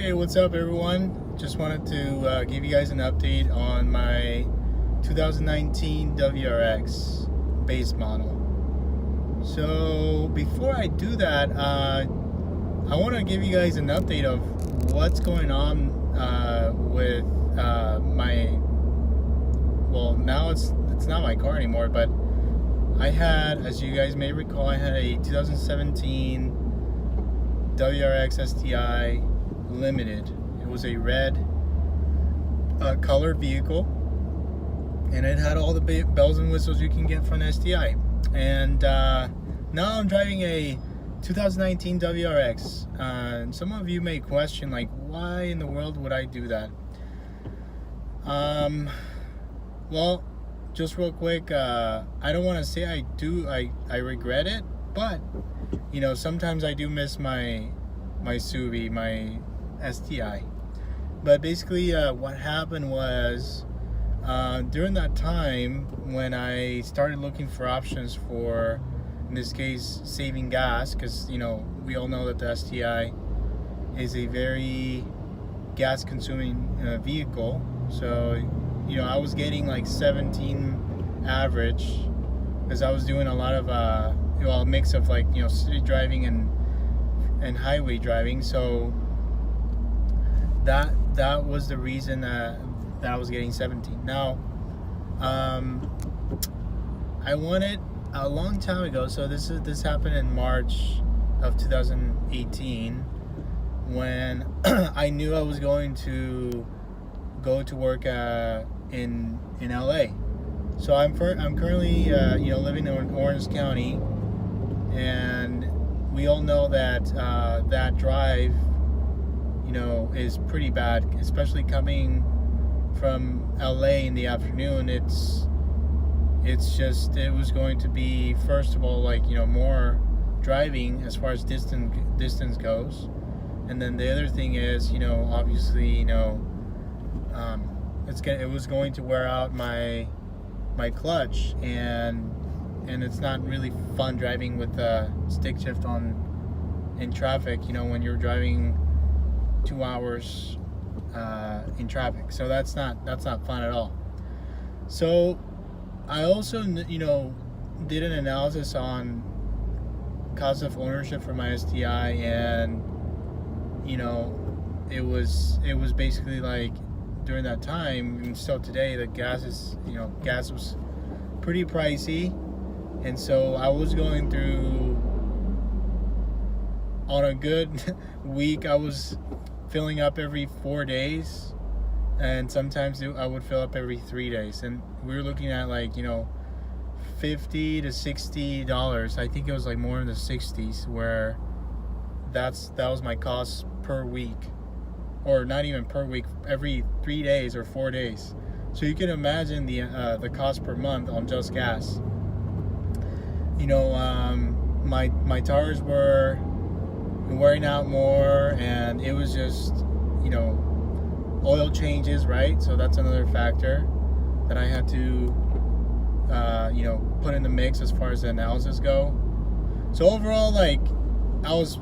Hey, what's up everyone? Just wanted to give you guys an update on my 2019 WRX base model. So before I do that, I want to give you guys an update of what's going on with well, now it's not my car anymore, but I had, as you guys may recall, I had a 2017 WRX STI Limited. It was a red colored vehicle, and it had all the bells and whistles you can get from an STI. And now I'm driving a 2019 WRX. And some of you may question, like, why in the world would I do that? Well, just real quick, I don't want to say I regret it, but you know, sometimes I do miss my Subi, my STI. But basically what happened was during that time when I started looking for options for, in this case, saving gas, because you know, we all know that the STI is a very gas consuming vehicle. So you know, I was getting like 17 average because I was doing a lot of a mix of, like, you know, city driving and highway driving. So that was the reason that I was getting 17. Now I wanted a long time ago, so this happened in March of 2018 when I knew I was going to go to work in LA. So I'm currently you know, living in Orange County, and we all know that that drive, you know, is pretty bad, especially coming from LA in the afternoon. It was going to be, first of all, like, you know, more driving as far as distance goes, and then the other thing is, you know, obviously, you know, it was going to wear out my clutch, and it's not really fun driving with the stick shift on in traffic, you know, when you're driving 2 hours in traffic. So that's not fun at all. So I also, you know, did an analysis on cost of ownership for my STI, and you know, it was basically like, during that time, and still today, the gas was pretty pricey. And so I was going through, on a good week, I was filling up every 4 days, and sometimes I would fill up every 3 days, and we were looking at, like, you know, $50 to $60. I think it was like more in the 60s, where that was my cost per week, or not even per week, every 3 days or 4 days. So you can imagine the cost per month on just gas. You know, my tires were wearing out more, and it was just, you know, oil changes, right? So that's another factor that I had to you know, put in the mix as far as the analysis go. So overall, like, I was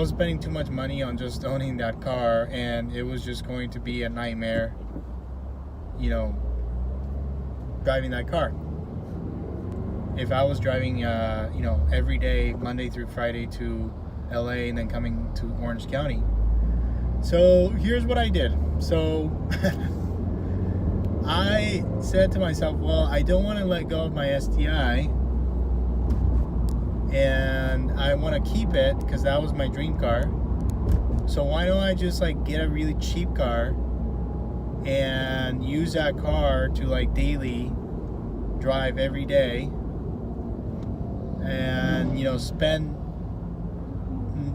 spending too much money on just owning that car, and it was just going to be a nightmare, you know, driving that car. If I was driving, you know, every day, Monday through Friday, to LA and then coming to Orange County. So here's what I did. So I said to myself, well, I don't want to let go of my STI, and I want to keep it because that was my dream car. So why don't I just, like, get a really cheap car and use that car to, like, daily drive every day, and, you know,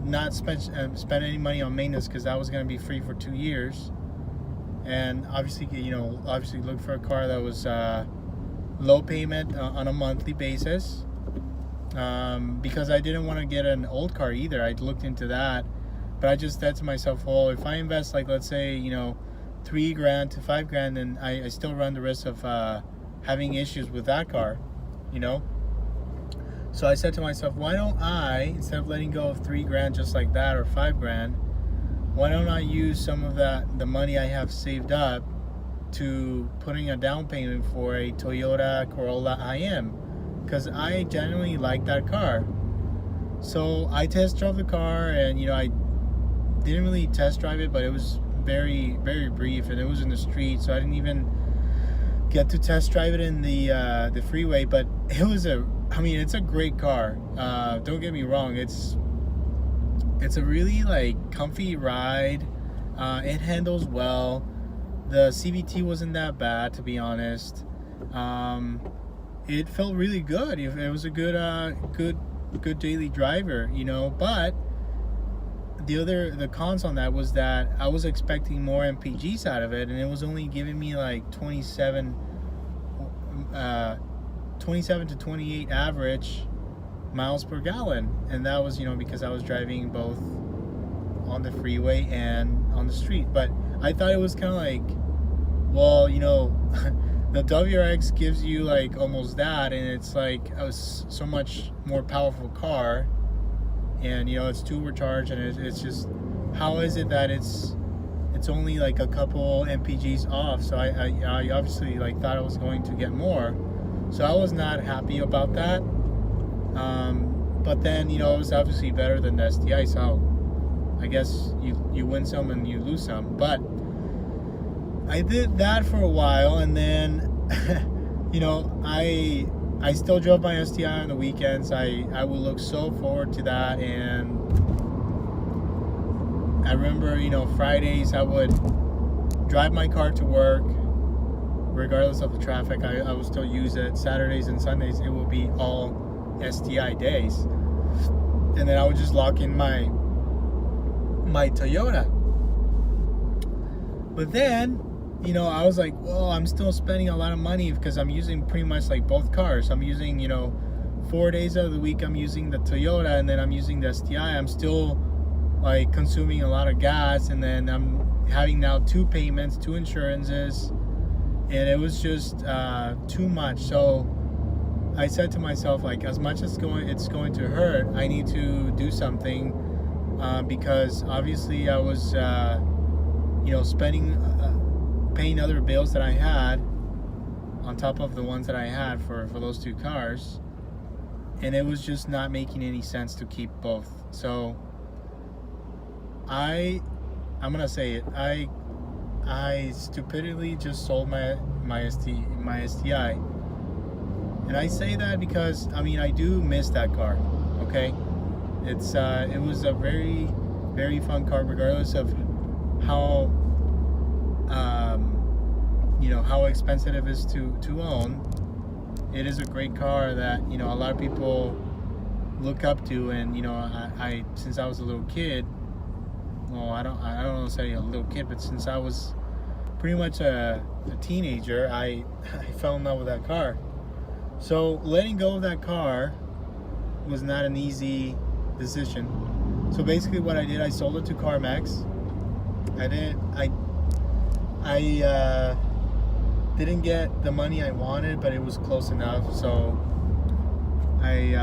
not spend any money on maintenance, because that was going to be free for 2 years. And obviously, you know, look for a car that was low payment on a monthly basis, because I didn't want to get an old car either. I looked into that, but I just said to myself, well, if I invest, like, let's say, you know, $3,000 to $5,000, then I still run the risk of having issues with that car, you know. So I said to myself, why don't I, instead of letting go of $3,000 just like that, or $5,000, why don't I use some of the money I have saved up to putting a down payment for a Toyota Corolla IM, because I genuinely like that car. So I test drove the car, and I didn't really test drive it, but it was very, very brief, and it was in the street, so I didn't even get to test drive it in the freeway. But it's a great car. Don't get me wrong, it's a really like comfy ride. It handles well. The CVT wasn't that bad, to be honest. It felt really good. It was a good daily driver, But the cons on that was that I was expecting more MPGs out of it, and it was only giving me like 27 to 28 average miles per gallon, and that was because I was driving both on the freeway and on the street. But I thought it was kind of like, well, the WRX gives you like almost that, and it's like so much more powerful car, and it's turbocharged, and it's just, how is it that it's only like a couple MPGs off? So I obviously like thought I was going to get more, so I was not happy about that. But then it was obviously better than the STI, so I guess you win some and you lose some. But I did that for a while, and then I still drove my STI on the weekends. I would look so forward to that, and I remember Fridays I would drive my car to work regardless of the traffic. I would still use it. Saturdays and Sundays it would be all STI days, and then I would just lock in my Toyota. But then I was like, well, I'm still spending a lot of money because I'm using pretty much like both cars. I'm using 4 days out of the week I'm using the Toyota, and then I'm using the STI. I'm still like consuming a lot of gas, and then I'm having now 2 payments, 2 insurances, and it was just too much. So I said to myself, like, as much as it's going to hurt, I need to do something, because obviously I was spending paying other bills that I had on top of the ones that I had for those 2 cars, and it was just not making any sense to keep both. So I'm gonna say it, I stupidly just sold my STI. And I say that because I do miss that car. Okay, it was a very, very fun car, regardless of how how expensive it is to own. It is a great car that a lot of people look up to, and I since I was a little kid, well, I don't want to say a little kid, but since I was pretty much a teenager, I fell in love with that car. So letting go of that car was not an easy decision. So basically what I did, I sold it to CarMax. I didn't get the money I wanted, but it was close enough, so I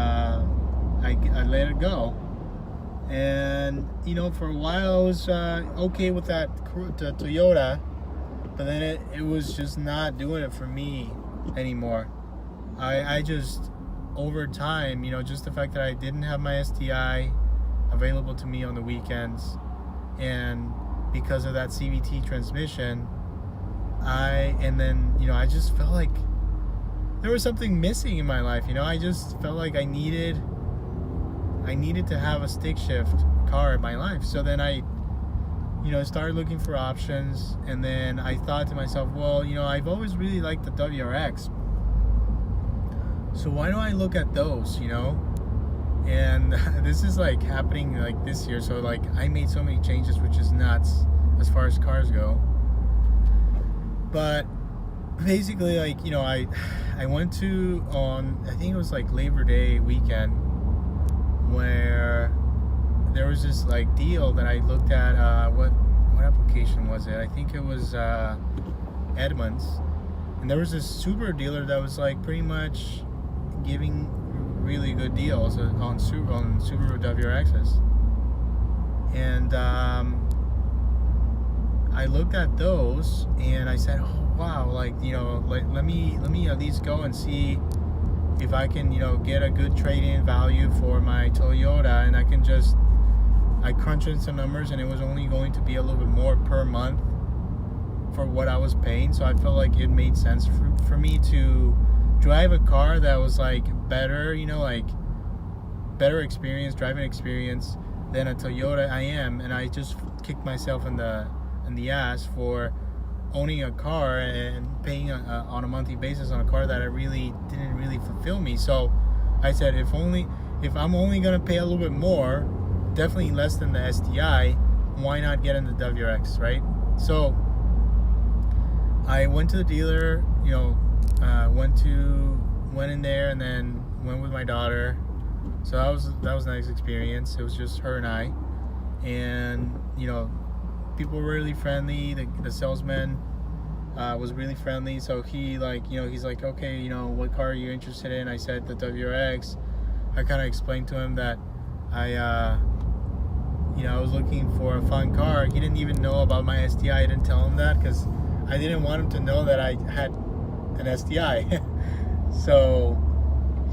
let it go. And for a while I was okay with the Toyota, but then it was just not doing it for me anymore. I just, over time, just the fact that I didn't have my STI available to me on the weekends, and because of that CVT transmission, I just felt like there was something missing in my life. I just felt like I needed to have a stick shift car in my life. So then I started looking for options, and then I thought to myself, well, I've always really liked the WRX, so why don't I look at those, And this is like happening like this year, so like I made so many changes, which is nuts as far as cars go. But basically, like, I went to, on, I think it was like Labor Day weekend, where there was this like deal that I looked at. What application was it? I think it was Edmunds, and there was this Subaru dealer that was like pretty much giving really good deals on Subaru WRXs, and I looked at those and I said, oh, wow, like, let me at least go and see if I can, get a good trade-in value for my Toyota, and I crunched in some numbers, and it was only going to be a little bit more per month for what I was paying. So I felt like it made sense for me to drive a car that was like better, like better experience, driving experience than a Toyota I am. And I just kicked myself in the ass for owning a car and paying on a monthly basis on a car that didn't really fulfill me. So I said, if I'm only gonna pay a little bit more, definitely less than the STI, why not get in the WRX, right? So I went to the dealer, went in there, and then went with my daughter. So that was a nice experience. It was just her and I, and people were really friendly. The salesman was really friendly. So he's like, okay, what car are you interested in? I said the WRX. I kind of explained to him that I was looking for a fun car. He didn't even know about my STI. I didn't tell him that because I didn't want him to know that I had an STI. So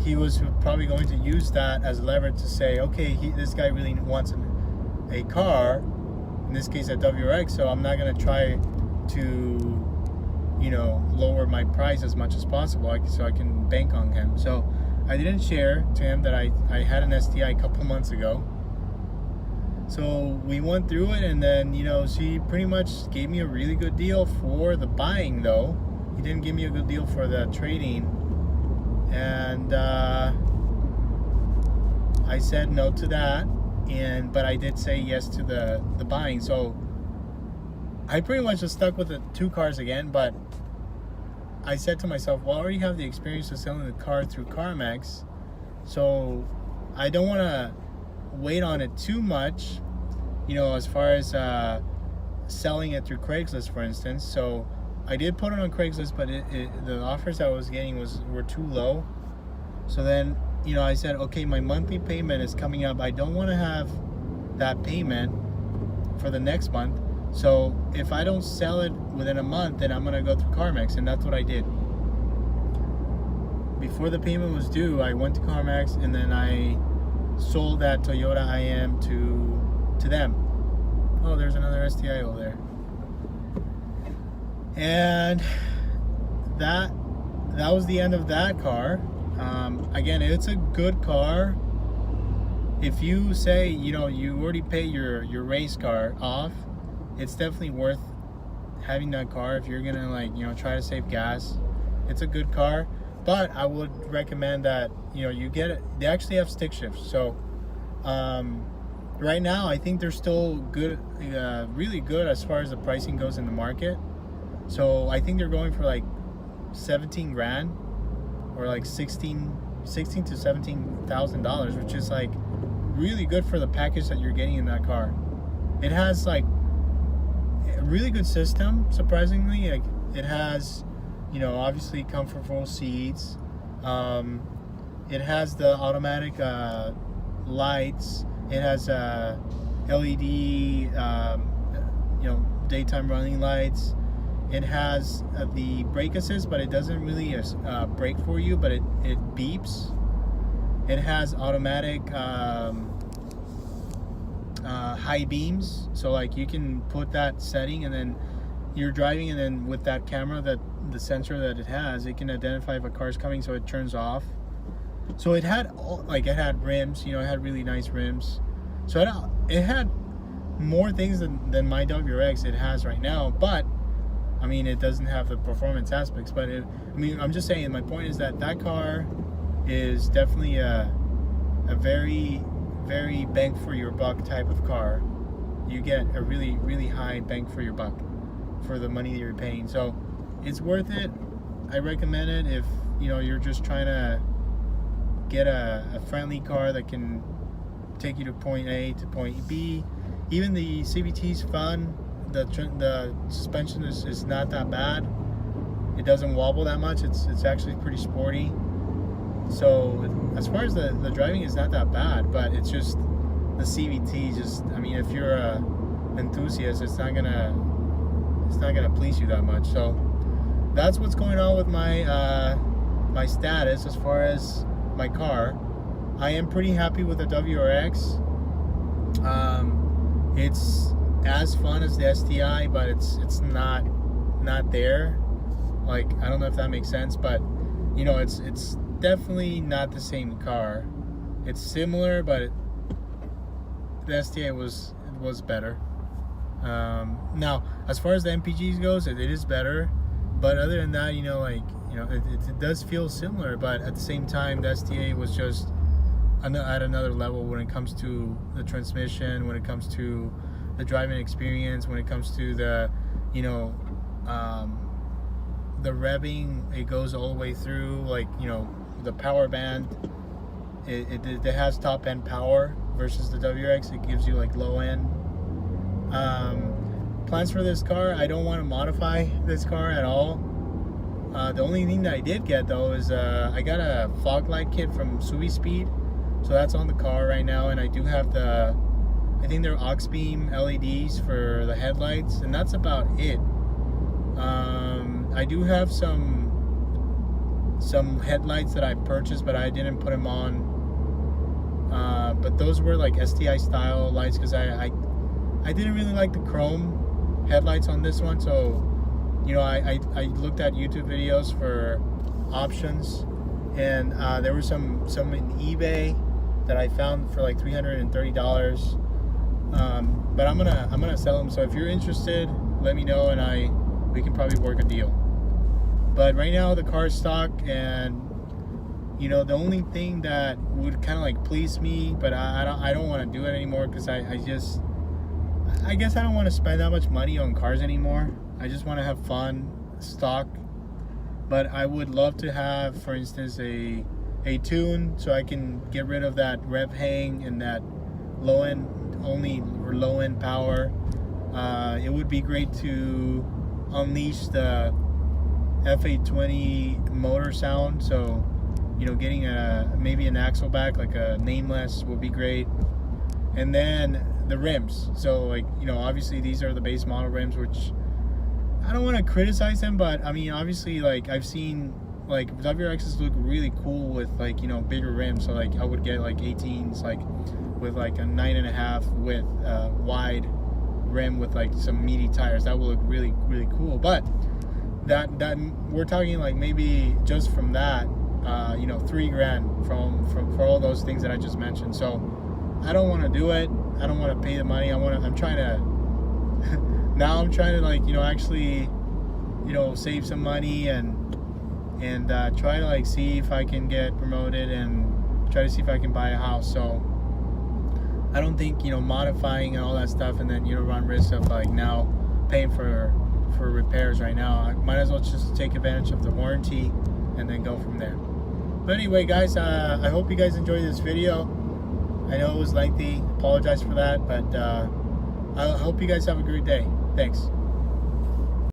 he was probably going to use that as leverage to say, okay, this guy really wants a car, in this case a WRX, so I'm not going to try to lower my price as much as possible so I can bank on him. So I didn't share to him that I had an STI a couple months ago. So we went through it, and then she pretty much gave me a really good deal for the buying, though. He didn't give me a good deal for the trading, and I said no to that, but I did say yes to the buying. So I pretty much just stuck with the two cars again, but I said to myself, well, I already have the experience of selling the car through CarMax, so I don't want to wait on it too much, as far as selling it through Craigslist, for instance. So I did put it on Craigslist, but the offers I was getting were too low. So then, I said, okay, my monthly payment is coming up. I don't want to have that payment for the next month. So if I don't sell it within a month, then I'm going to go through CarMax, and that's what I did. Before the payment was due, I went to CarMax, and then I sold that Toyota IM to them. Oh, there's another STI over there. And that was the end of that car. Again, it's a good car. If you say, you already pay your race car off, it's definitely worth having that car if you're gonna try to save gas. It's a good car, but I would recommend that you get it. They actually have stick shifts, so right now I think they're still good, really good as far as the pricing goes in the market. So I think they're going for like 17 grand or like 16 to $17,000, which is like really good for the package that you're getting in that car. It has like a really good system, surprisingly. Like, it has, obviously comfortable seats. It has the automatic lights. It has LED, daytime running lights. It has the brake assist, but it doesn't really brake for you, but it beeps. It has automatic high beams, so like you can put that setting, and then you're driving, and then with that camera, the sensor that it has, it can identify if a car's coming, so it turns off. So it had rims, it had really nice rims. So it had more things than my WRX it has right now, but I mean, it doesn't have the performance aspects. But I'm just saying, my point is that car is definitely a very, very bang for your buck type of car. You get a really, really high bang for your buck for the money that you're paying. So it's worth it. I recommend it if you're just trying to get a friendly car that can take you to point A to point B. Even the CVT's fun. The suspension is not that bad. It doesn't wobble that much. It's actually pretty sporty. So as far as the driving is not that bad, but it's just the CVT. If you're a enthusiast, it's not gonna gonna please you that much. So that's what's going on with my my status as far as my car. I am pretty happy with the WRX. It's as fun as the STI, but it's not there. Like, I don't know if that makes sense, but you know, it's definitely not the same car. It's similar, but the STI was better. Now, as far as the MPGs goes, it is better, but other than that, you know, like, you know, it does feel similar, but at the same time, the STA was just at another level when it comes to the transmission, when it comes to the driving experience, when it comes to the, you know, the revving. It goes all the way through, like, you know, the power band. It has top end power versus the WRX. It gives you like low end. Plans for this car, I don't want to modify this car at all. The only thing that I did get though is I got a fog light kit from Subi Speed, so that's on the car right now, and I do have the, I think they're aux beam LEDs for the headlights, and that's about it. I do have some headlights that I purchased, but I didn't put them on. But those were like STI style lights, because I didn't really like the chrome headlights on this one. So, you know, I looked at YouTube videos for options, and there were some in eBay that I found for like $330. But I'm gonna sell them. So if you're interested, let me know, and we can probably work a deal. But right now the car is stock, and you know, the only thing that would kind of like please me, but I don't want to do it anymore, because I guess I don't want to spend that much money on cars anymore. I just want to have fun, stock. But I would love to have, for instance, a tune, so I can get rid of that rev hang and that low end power. It would be great to unleash the F820 motor sound. So, you know, getting maybe an axle back, like a nameless, would be great. And then the rims. So, like, you know, obviously these are the base model rims, which I don't want to criticize them, but I mean, obviously, like, I've seen like WRXs look really cool with, like, you know, bigger rims. So like I would get like 18s, like with like a 9.5 width wide rim with like some meaty tires. That would look really, really cool. But that we're talking like maybe just from that, you know, $3,000 for all those things that I just mentioned. So I don't want to do it. I don't want to pay the money. I'm trying to now I'm trying to, like, you know, actually, you know, save some money and try to like see if I can get promoted and try to see if I can buy a house. So I don't think, you know, modifying and all that stuff, and then, you know, run risk of like now paying for repairs right now. I might as well just take advantage of the warranty and then go from there. But anyway, guys, I hope you guys enjoyed this video. I know it was lengthy, apologize for that, but I hope you guys have a great day. Thanks.